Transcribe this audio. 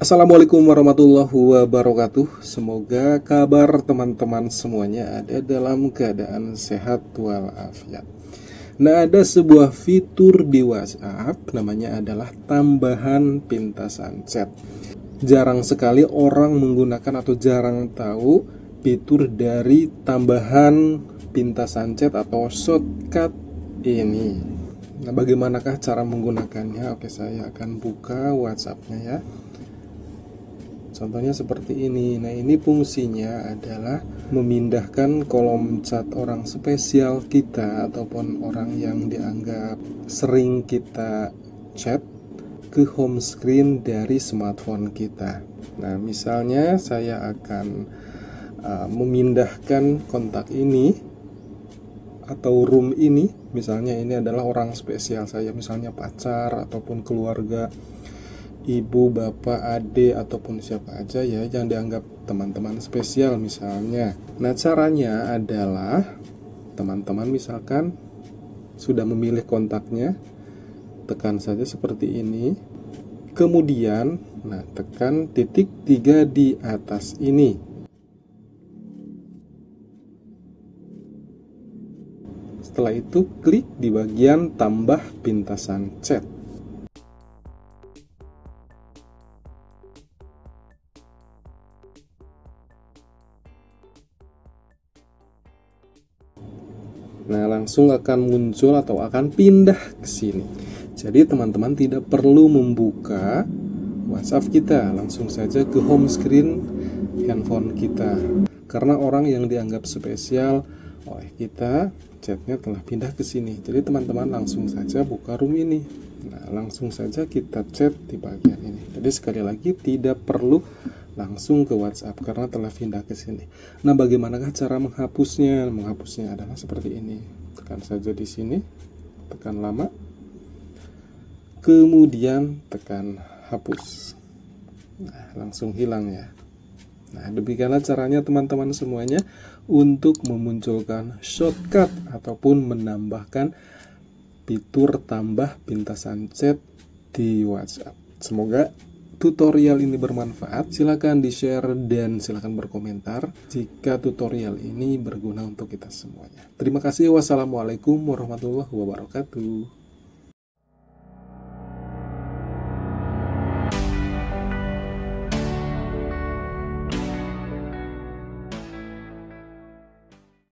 Assalamualaikum warahmatullahi wabarakatuh. Semoga kabar teman-teman semuanya ada dalam keadaan sehat walafiat. Nah, ada sebuah fitur di WhatsApp namanya adalah tambahan pintasan chat. Jarang sekali orang menggunakan atau jarang tahu fitur dari tambahan pintasan chat atau shortcut ini. Nah, bagaimanakah cara menggunakannya? Oke, saya akan buka WhatsApp-nya ya. Contohnya seperti ini. Nah, ini fungsinya adalah memindahkan kolom chat orang spesial kita ataupun orang yang dianggap sering kita chat ke home screen dari smartphone kita. Nah, misalnya saya akan memindahkan kontak ini atau room ini. Misalnya ini adalah orang spesial saya, misalnya pacar ataupun keluarga, ibu, bapak, adik, ataupun siapa aja ya yang dianggap teman-teman spesial misalnya. Nah, caranya adalah teman-teman misalkan sudah memilih kontaknya, tekan saja seperti ini. Kemudian, tekan titik 3 di atas ini. Setelah itu, klik di bagian tambah pintasan chat. Nah, langsung akan muncul atau akan pindah ke sini. Jadi teman-teman tidak perlu membuka WhatsApp kita, langsung saja ke home screen handphone kita. Karena orang yang dianggap spesial oleh kita, chatnya telah pindah ke sini. Jadi teman-teman langsung saja buka room ini. Nah, langsung saja kita chat di bagian ini. Jadi sekali lagi tidak perlu langsung ke WhatsApp karena telah pindah ke sini. Nah, bagaimanakah cara menghapusnya? Menghapusnya adalah seperti ini. Tekan saja di sini, tekan lama, kemudian tekan hapus. Nah, langsung hilang ya. Nah, demikianlah caranya teman-teman semuanya untuk memunculkan shortcut ataupun menambahkan fitur tambah pintasan chat di WhatsApp. Semoga tutorial ini bermanfaat. Silakan di-share dan silakan berkomentar jika tutorial ini berguna untuk kita semuanya. Terima kasih. Wassalamualaikum warahmatullahi wabarakatuh.